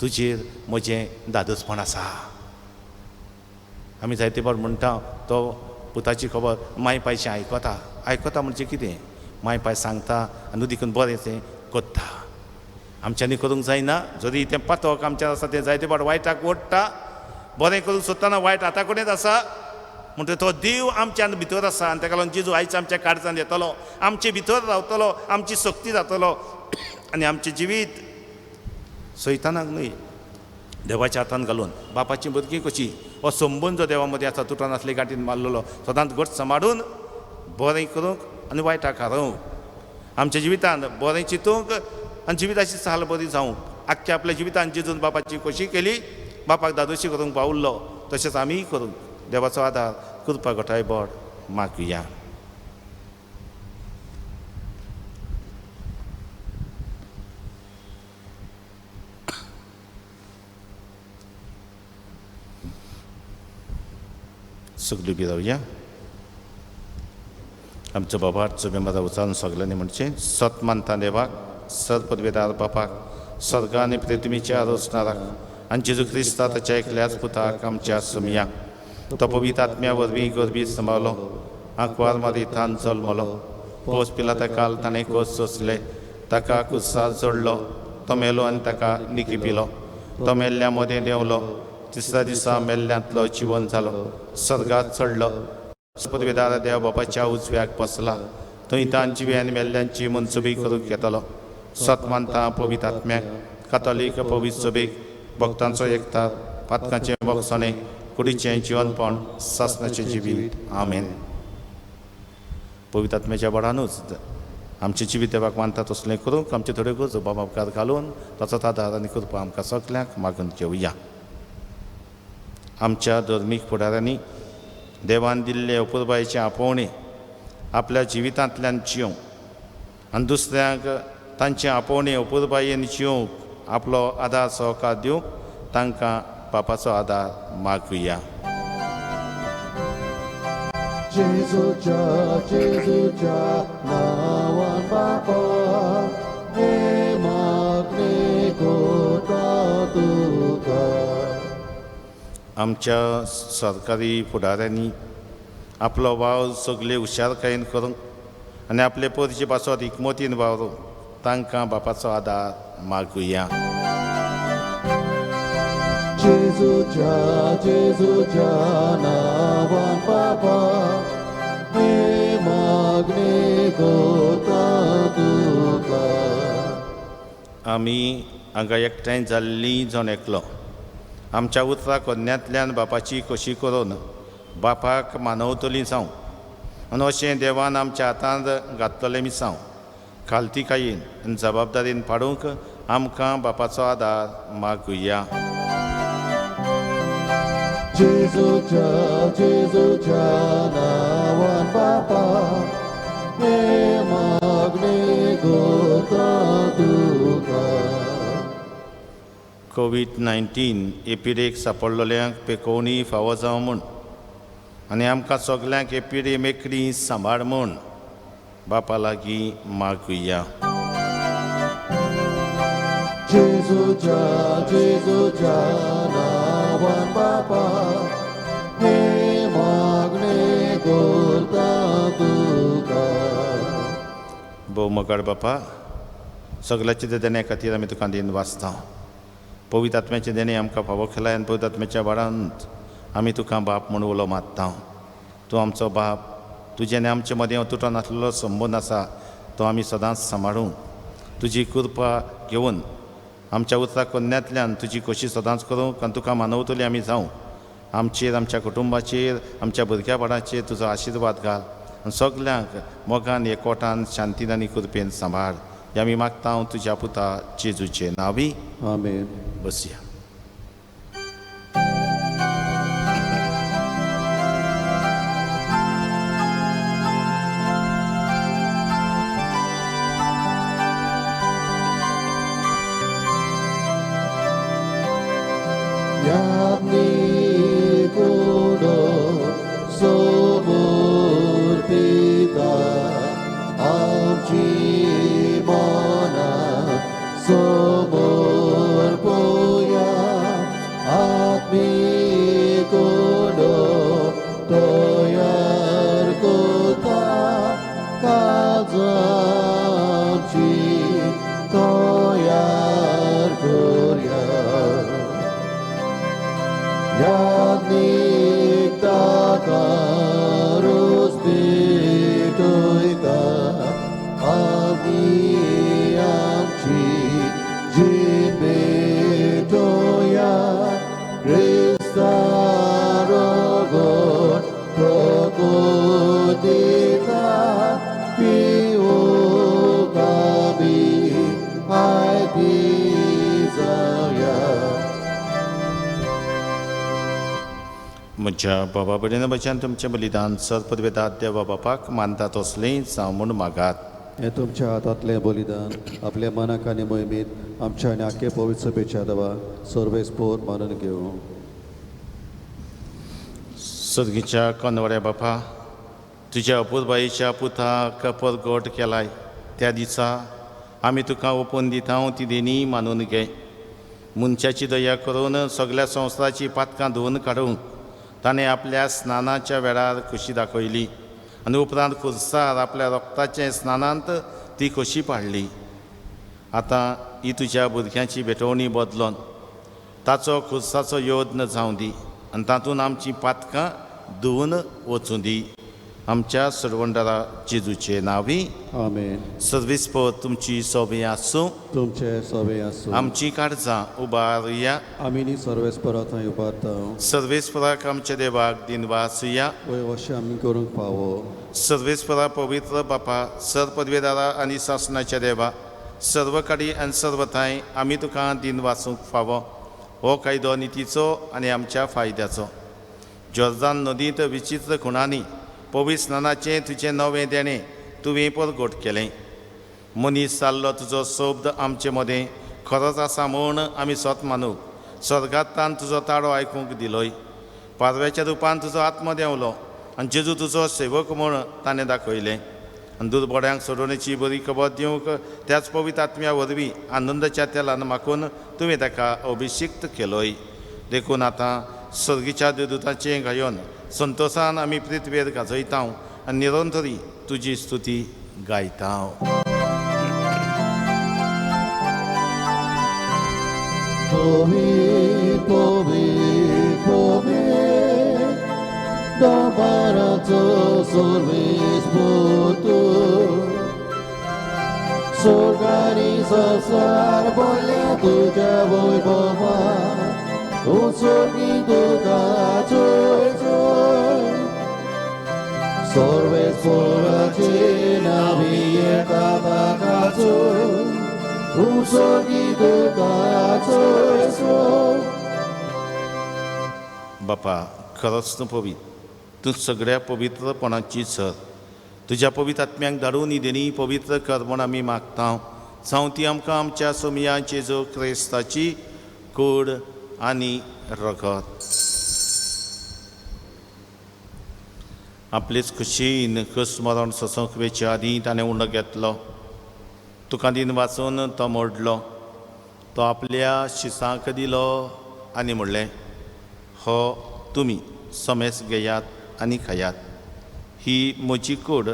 तुजेर म्हजें दादोसपण आसा आमी जायते फावट म्हणटा तो पुताची खबर माय पायचें आयकता म्हणजे कितें माय पाय सांगता आनी देखून बरें तें करता आमच्यांनी करूंक जायना जरी तें पातोक आमच्यान आसा तें जायते फावट वायटाक ओडटा बरें करूंक सोदतना वायट हाता कडेन आसा म्हणटकीर तो देव आमच्यान भितर आसा आनी ताका लागून जेजू आयज आमच्या काळजांत येतलो आमचे भितर रावतलो आमची शक्ती जातलो आनी आमचें जिवीत सैतानाक न्हय देवाच्या हातांत घालून बापाची भुरगीं कशी हो संबंद जो देवा मदीं आसा तुटोन आसले गांठीन मारलेलो सदांच घट सांबाळून बरें करूंक आनी वायटाक हारोवंक आमच्या जिवितांत बरें चिंतूंक आनी जिविताची साल बरी जावंक आख्ख्या आपल्या जिवितांत जेजून बापाची खोशी केली बापाक दादोशी करूंक पावल्लो तशेंच आमीय करूंक देवाचो आदार कृपा घोटाय बळ मागुया सगळीं बी रावया आमचो बाबा बेमारा उचारून सगल्यांनी म्हणचे सत मानता देवाक सत पदवेदार बापाक स्वर्ग आनी पृथ्वीच्या रोचणाराक आनी जेजू क्रिस्ता ताच्या एकल्याच पुताक आमच्या सुमयाक तो पवित्र आत्म्या वरवीं गरबीत सांबाळलो आंकवार मारितान जल्मलो पोस पिलाता काल ताणें कोस सोंसले ताका कुसार जोडलो तो मेलो आनी ताका निकी पिलो तो मेल्ल्या मदें देंवलो तिसऱ्या दिसा मेल्ल्यांतलो जिवन जालो स्वर्गात चडलो पदवेदार देव बापाच्या उजव्याक बसला थंय तांची जिवे आनी मेल्ल्यांची मनसुबी करूंक येतलो सत मानता पवित्र आत्म्याक कातोलीक पवित्र सभेक भक्तांचो एकतार पातकांचें बगसणें कुडीचें जिवनपण सासणाचें जिवीत आमेन पवित्र आत्म्याच्या बळानूच आमचें जिवीत देवाक मानता तसलें करूंक आमचे थोड्यो गरजो बाबा उपकार घालून ताचो आदार आनी कृपा आमकां सगल्यांक मागून घेवया आमच्या धर्मीक फुडाऱ्यांनी देवान दिल्ले अपुरबायेचे आपोवणे आपल्या जिवितांतल्यान जिवंक आनी दुसऱ्यांक तांचे आपोवणे अपुरबायेन जिवंक आपलो आदार सहकार दिवंक तांकां बापाचो आदार मागुया जेजूच्या नांवान बापा हे मागणे करता तुका आमच्या सरकारी फुडाऱ्यांनी आपलो वाव सगळे हुशारकायेन करूंक आनी आपले परचे पासत एकमतीन वावरूंक तांकां बापाचो आदार मागुया जेजूच्या नांवान बापा हे मागणे करता तुका आमी हांगा एकठांय जाल्लीं जण एकलो आमच्या उतरा कन्यांतल्यान बापाची खोशी करून बापाक मानवतलीं जावं आनी अशें देवान आमच्या हातांत घातलेलें मिसांव खालतीकायेन आनी जबाबदारीन पाडूंक आमकां बापाचो आदार मागुया जेजूच्या नांवान बापा हे मागणे करता तुका कोविड-19 एपिडेक सांपडलेल्यांक पेकोवणी फावो जावं म्हूण आनी आमकां सगल्यांक एपिडे मेकळी सांबाळ म्हूण बापा लागीं मागुया. जेजूच्या नांवान बापा हे मागणे करता तुका. भोव मोगाळ बापा, सगल्याचे देण्या खातीर आमी तुका दिन वाचता. पवित्र आत्म्याचे देणे आमकां फावो केलाय आनी पवित्र आत्म्याच्या वाडांत आमी तुका बाप म्हूण उलो मारता. तूं आमचो बाप, तुजे आनी आमचे मदें अतूट नासलेलो संबंद आसा तो आमी सदांच सांबाळूं. तुजी कृपा घेवन आमच्या उतरा कन्यांतल्यान तुजी खोशी सदांच करूंक आनी तुका मानवतली आमी जावं. आमचेर, आमच्या कुटुंबाचेर, आमच्या भुरग्या बाळांचेर तुजो आशिर्वाद घाल आनी सगल्यांक मोगान एकवटान शांतीन आनी कृपेन सांबाळ. हे आमी मागता तुज्या पुता जेजूचे नांवी. आमेन. बसया. याज्ञी कुडो समोर पिता आमची मना समोर पोया. आत्मी कुडो तयार कोता काजाची तयार कोरया. याज्ञिक ताका रोज भेटोयता आमी आमची जीण भेटोया. क्रिस्ता रोगोन प्रगोदिता पिवूंक आमी आयती जावया. म्हज्या बाबा कडेन भशेन तुमचें बलिदान सदपदवेदाद देवा बापाक मानता तसलें जावं म्हूण मागात. हें तुमच्या हातांतलें बलिदान आपल्या मनाक आनी मोहिमेंत आमच्या आनी आख्खे पवित्र सभेच्या देवा सर्वेस्पोर मानून घेवं. सर्गीच्या कनवड्या बापा, तुज्या अपुरबाईच्या पुताक परगट केलाय त्या दिसा आमी तुका ओपून दिता ती देणी मानून घे. मनशाची दया करून सगळ्या संवसाराची पातकां धुवन काडूंक ताणें आपल्या स्नानाच्या वेळार खोशी दाखयली आनी उपरांत खुर्सार आपल्या रोगताचे स्नानांत ती खोशी पाडली. आतां ही तुज्या भुरग्यांची भेटवणी बदलोन ताचो खुर्साचो योद्न जावं दी आनी तातूंत आमची पातकां धुवन वचूं दी. आमच्या सर्वंडरा जेजूचे नांवी. आमेन. सर्विस्पर तुमची सोबी आसूं. तुमचे सभे आसूं. आमची काळजां उबारुया. आमी न्ही सर्वेस्परा थंय उबारता. सर्वेस्पराक आमच्या देवाक दिनवासुया. वय अशें आमी करूंक फावो. सर्वेस्परा पवित्र बापा, सरपदवेदारा आनी शासनाच्या देवा, सर्व काडी आनी सर्व थंय आमी तुका दिन वाचूंक फावो. हो कायदो नितीचो आनी आमच्या फायद्याचो. जॉर्दान नदींत विचित्र खुणांनी पवित्र स्नानाचें तुजें नवें देणें तुवें परगट केलें. मनीस जाल्लो तुजो शब्द आमचे मदें खरोच आसा म्हूण आमी सत मानूंक स्वर्गांतल्यान तुजो ताळो आयकूंक दिलोय. पारव्याच्या रुपान तुजो आत्मो देंवलो आनी जेजू तुजो सेवक म्हूण ताणें दाखयलें. आनी दुर्बड्यांक सोडोवणेची बरी खबर दिवंक त्याच पवित्र आत्म्या वरवीं आनंदाच्या तेलान माखून तुवें ताका अभिशिक्त केलोय. देखून आतां सर्गीच्या देवदूताचें गायोन संतोशान आमी पृथ्वेर गाजयता आनी निरंतरी तुजी स्तुती गायता. Povit, povit, povit, Dobaraco sorvispor tu. Sorgani sasar bolya tuja voibova, Utsorgi tuka joy joy. Sorvesporace naviye kataka joy, Utsorgi tuka joy joy. बापा, खरोच तूं पवित्र. तूं सगळ्या पवित्रपणाची सर. तुज्या पवित्र आत्म्यांक धाडून ही देणी पवित्र कर म्हूण आमी मागता. जावं ती आमकां आमच्या सोमया जेजू क्रिस्ताची कूड आनी रगत. आपलेच खुशीन स्मरण सोसूंक वेचे आदीं ताणें उंडो घेतलो. तुका दिन वाचून तो मोडलो. तो आपल्या शिसांक दिलो आनी म्हणलें, हो तुमी समेस घेयात आनी खायात. ही म्हजी कूड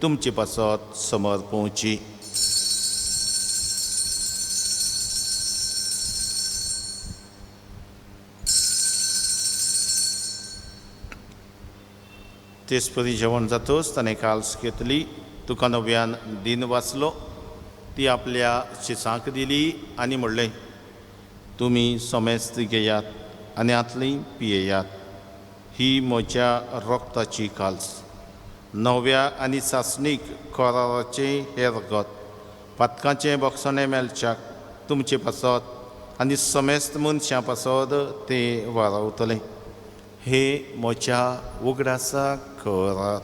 तुमचे पासत समर्पवची. तेच परी जेवण जातच ताणें काल्स घेतली. तुका नव्यान दिन वाचलो. ती आपल्या शिसांक दिली आनी म्हणलें, तुमी समेस्त घेयात आनी आतली पियेयात. ही म्हज्या रोगताची काल्स, नव्या आनी सासणीक कोराराचें हें रगत. पातकांचें बोगसणें मेलच्याक तुमचे पासत आनी समेस्त मनशां पासत तें वारावतलें. हे म्हज्या उगडासा करात.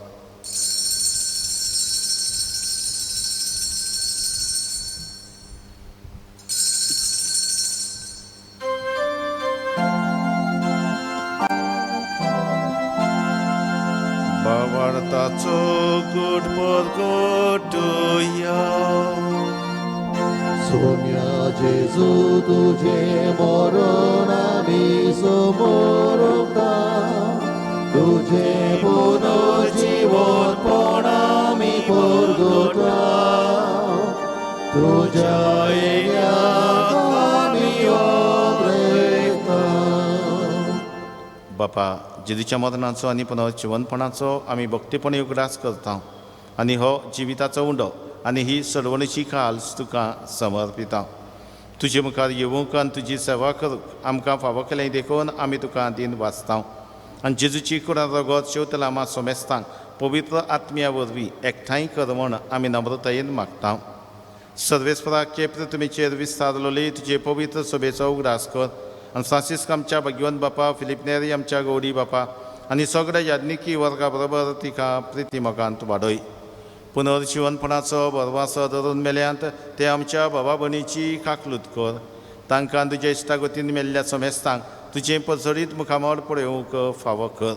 बावार्थाचो घोटभर घोटुया. सोम्या जेजू तुझे मरण आमी समोरता. तुझे पुनर्जीवनपण आमी परगटा. तुझ्या येण्याक आमी ओबरेता. बापा, जेजूच्या मरणाचो आनी पुनर्जीवनपणाचो आमी भक्तीपणी उगडास करता. आनी हो जिविताचो उंडो आनी ही सडवणीची काल्स तुका समर्पिता. तुजे मुखार येवंक आनी तुजी सेवा करूंक आमकां फावो केलें देखून आमी तुका दिन वाचता. आनी जेजूची कुरान रगत शेवतलामा सोमेस्तांक पवित्र आत्म्या वरवीं एकठांय कर म्हूण आमी नम्रतायेन मागता. सर्वेस्पराक पृथ्वीचेर विस्तारलोली तुजे पवित्र सभेचो उगडास कर. आनी फ्रांसीस आमच्या भाग्यवंत बापा, फिलिप नेरी आमच्या गवडी बापा आनी सगळ्या याज्ञिकी वर्गा बरोबर तिका प्रिती मोगांत वाडय. पुनर्जीवनपणाचो भरवासो धरून मेल्यांत ते आमच्या भावा भयणीची काकलूत कर. तांकां तुज्या इश्टागतीन मेल्ल्या समेस्तांक तुजें पसडीत मुखामोल पळोवंक फावो कर.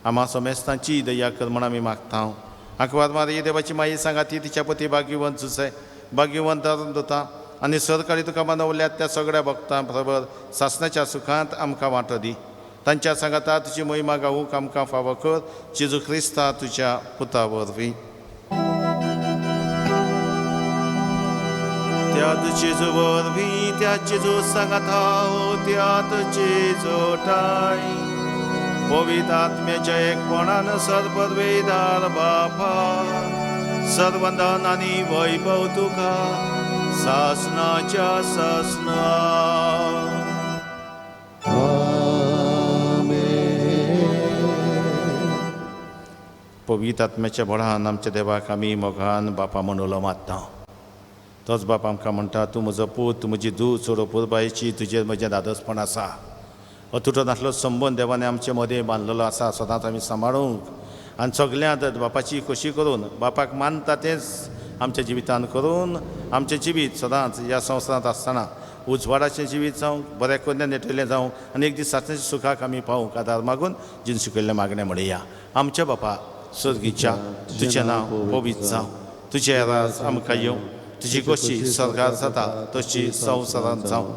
आम्हा समेस्तांची दया कर म्हूण आमी मागता. आंकवार मारी देवाची माई सांगाती तिच्या पती भाग्यवंत जुसे, भाग्यवंत दोता आनी सरकारी तुका मानवल्यात त्या सगळ्या भक्तां बरोबर सासणाच्या सुखांत आमकां वांटो दी. तांच्या सांगाता तुजी महिमा गावूंक आमकां फावो कर. जेजू क्रिस्ता तुज्या पुता वरवीं. त्यात जेजू वरवीं त्या जेजू सांगाता त्यात जेजोटाय पवित्र आत्म्याच्या एकपणान सर्ववेदार बापा सर्वंदन आनी वैभव तुका सासणाच्या सासना. पवित्र आत्म्याच्या बळान आमच्या देवाक आमी मोगान बापा म्हूण उलो मारता. तोच बाप आमकां म्हणटा, तूं म्हजो पूत, तूं म्हजी धूव चोडो पुरबायेची तुजेर म्हजें दादोसपण आसा. अतुटो नासलो संबंद देवान आमचे मदें बांदलेलो आसा. सदांच आमी सांबाळूंक आनी सगळ्यांत बापाची खोशी करून बापाक मानता तेंच आमच्या जिवितान करून आमचें जिवीत सदांच ह्या संवसारांत आसतना उजवाडाचें जिवीत जावंक, बऱ्या कन्या नेटयलें जावंक आनी एक दीस सासणेच्या सुखाक आमी पावूंक आदार मागून जीन शिकयल्लें मागणें म्हणया. आमच्या बापा स्वर्गीच्या, तुजें नांव पवित्र जावं. तुजें राज आमकां येवं. तुजी कशी स्वर्गांत जाता तशी संवसारांत जावं.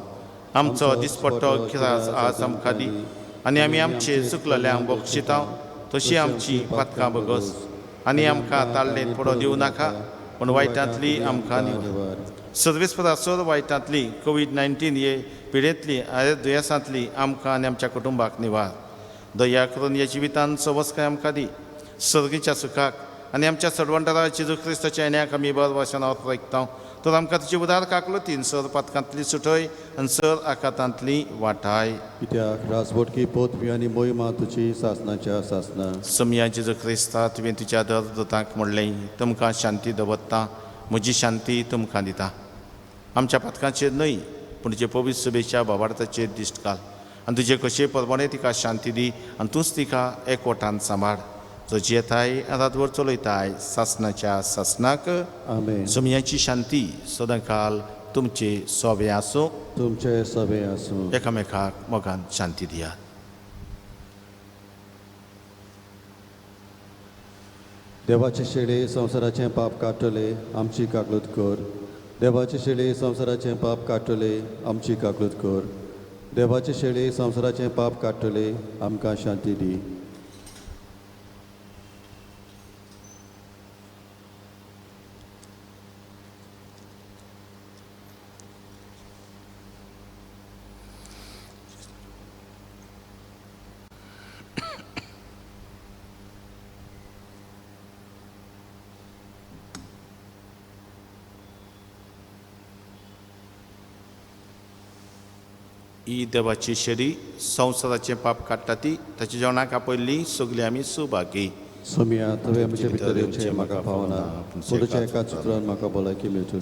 आमचो दिसपट्टो गिरास आज आमकां दी आनी आमी आमचे चुकलेल्यांक बक्षिता तशी आमची पातकां बगस. आनी आमकां ताळणेंत पडो दिवं नाका पूण वायटांतली आमकां निवड. सर्वेस्परासोर वायटांतली कोविड-19 हे पिडेंतली दुयेंसांतली आमकां आनी आमच्या कुटुंबाक निवार. दया करून ह्या जिवितान सवस्काय आमकां दी. सर्गीच्या सुखाक आनी आमच्या सडवंटरा जेजू क्रिस्ताच्या येण्याक आमी बर भाशेन अर्थ ऐकता. तर आमकां तुजी उदार काकलुतीन सर पातकांतली सुटय आनी सर आकांतांतली वाटाय. कित्याक राजवटकी पदवी आनी मोहिमा तुजी सासणाच्या सासना. समया जेजू क्रिस्ता तुवें तुज्या दर दोतांक म्हणलें, तुमकां शांती दवरता, म्हजी शांती तुमकां दिता. आमच्या पातकांचेर न्हय पूण तुजे पवित्र सभेच्या भावार्थाचेर दिश्ट घाल आनी तुजे कशे परमणे तिका शांती दी आनी तूंच तिका एकवटान सांबाळ. जो येताय रातभर चलयताय सासणाच्या सासनाक. आमेन. समयाची शांती सदां काल तुमचे सोबे आसूं तुमचे सभे आसूं एकामेकाक मोगान शांती दियात. देवाचे शेळे संवसाराचें पाप काडटले आमची काकलूत कर. देवाचे शेळे संवसाराचें पाप काडटले आमची काकलूत कर. देवाचे शेळे संवसाराचें पाप काडटले आमकां शांती दी. ही देवाची शेरी संवसाराचें पाप काडटा ती ताच्या जेवणाक आपयल्ली सगळीं आमी सुभागी. सोम्या तुवें म्हजे भितर येवचें म्हाका पावना पूण तुज्या एकाच उतरान म्हाका भलायकी मेळटली.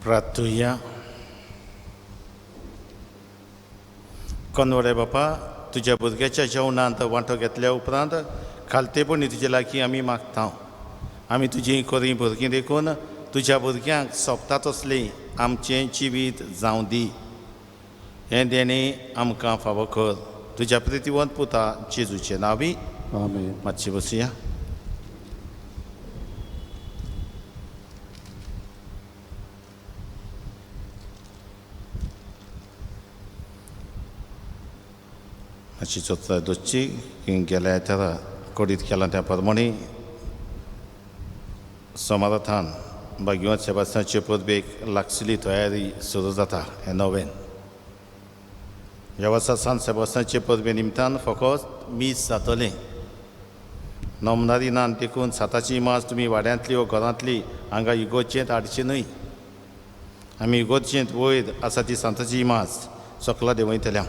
प्रार्थुया. कनवडे बापा, तुज्या भुरग्याच्या जेवणांत वांटो घेतल्या उपरांत खालतेपणी तुजे लागीं आमी मागता. आमी तुजी खरीं भुरगीं देखून तुज्या भुरग्यांक सोबता तसली आमचें जिवीत जावं दी हें देणे आमकां फावो कर तुज्या प्रितीवंत पुता जेजूचे नांवी आमेन. मातशी बसुया. मातशी चोत्राय दोची गेल्या त्या कोडीत केला त्या प्रमाणे समारथान भाग्यवंत सेबास्तांचे परबेक लागशिल्ली तयारी सुरू जाता हें नवें. ह्या वर्सा सांत सेबास्तांचे परबे निमतान फकत मीस जातलें. नमनारी नान देखून साताची मास तुमी वाड्यांतली वा घरांतली हांगा इगोर्जेंत हाडची न्हय. आमी इगोर्जेंत वयर आसा ती सांताची मास सकला देंवयतल्या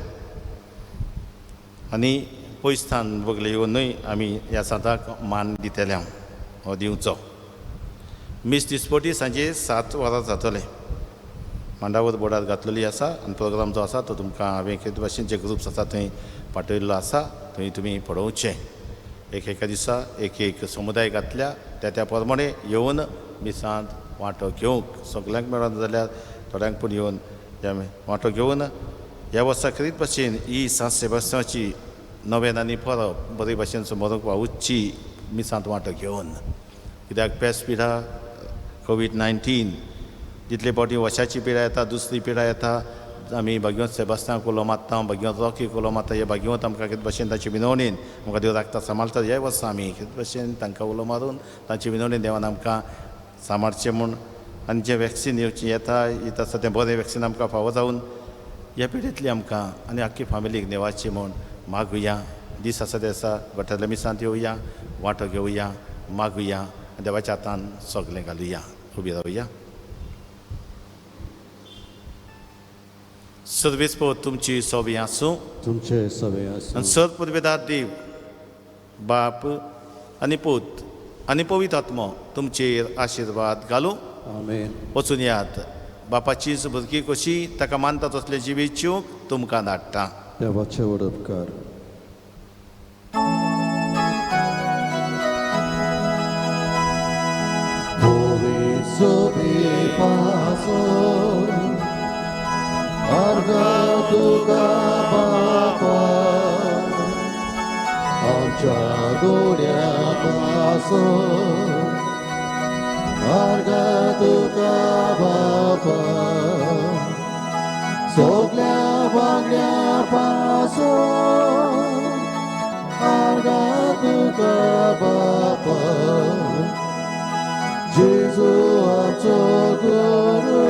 आनी पयस्थान बगले येवनूय आमी ह्या सांताक मान दितल्या हो दिवचो. मीस दिसपटी सांजे 7 वरां जातले. मांडावर बोर्डार घातलेली आसा आनी प्रोग्राम जो आसा तो तुमकां हांवें कितें भाशेन जे ग्रुप्स आसा थंय पाठयल्लो आसा थंय तुमी पळोवचें. एका दिसा एक समुदाय घातल्या त्या प्रमाणे येवन मिसांत वांटो घेवंक सगल्यांक मेळोन जाल्यार थोड्यांक पूण येवन वांटो घेवन ह्या वर्सा खरीत भाशेन ही सांत सेबास्तांवाची नवें आनी परब बरे भाशेन समोरूंक वावुरची मिसांत वांटो घेवन. कित्याक पेस्ट पिडा कोवीड-19 जितले फावटी वशाची पिडा येता दुसरी पिडा येता आमी भाग्यवंत सेबास्तांक उलो मारता भाग्यवंत रॉकीक उलो मारता हे भाग्यवंत आमकां कितें भाशेन ताचे विनवणेन आमकां देव राखता सांबाळटा. ह्या वर्सा आमी कितें भाशेन तांकां उलो मारून तांचे विनवणेन देवान आमकां सांबाळचें म्हूण आनी जें वॅक्सीन येवचें येता आसा तें बरें वॅक्सीन आमकां फावो जावन ह्या पिडेंतली आमकां आनी आख्खी फॅमिलीक देवाची म्हूण मागुया. दीस आसा ते आसा घोटाल्या मिसांत येवया वांटो घेवया मागुया देवाच्या हातान सगलें घालुया. उबी रावया. सर्वेस्पर तुमची सोबी आसूं तुमचे सवे आसूं. आनी सर पुर्वेदार देव बाप आनी पूत आनी पवित्र आत्मो तुमचेर आशिर्वाद घालूं. आमेन. वचून यात बापाचीच भुरगीं कशी ताका मानता तसले जिवीच्यो तुमकां धाडटा. देवाचे व्हड उपकार. सोबी पासून अर्घ तुका बापा आमच्या गोड्या पासून अर्घ तुका बापा सगल्या वांगड्या पासून अर्घ तुका बापा जेजू आमचो गुरू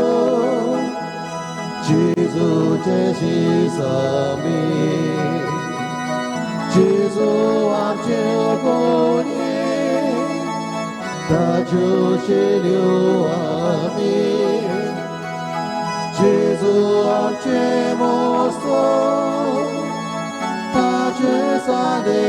जेजूचे शिसामी जेजू आमचे कोणी ताज्यो शेल्यो आमी जेजू आमचे मोस्तो ताजे सादे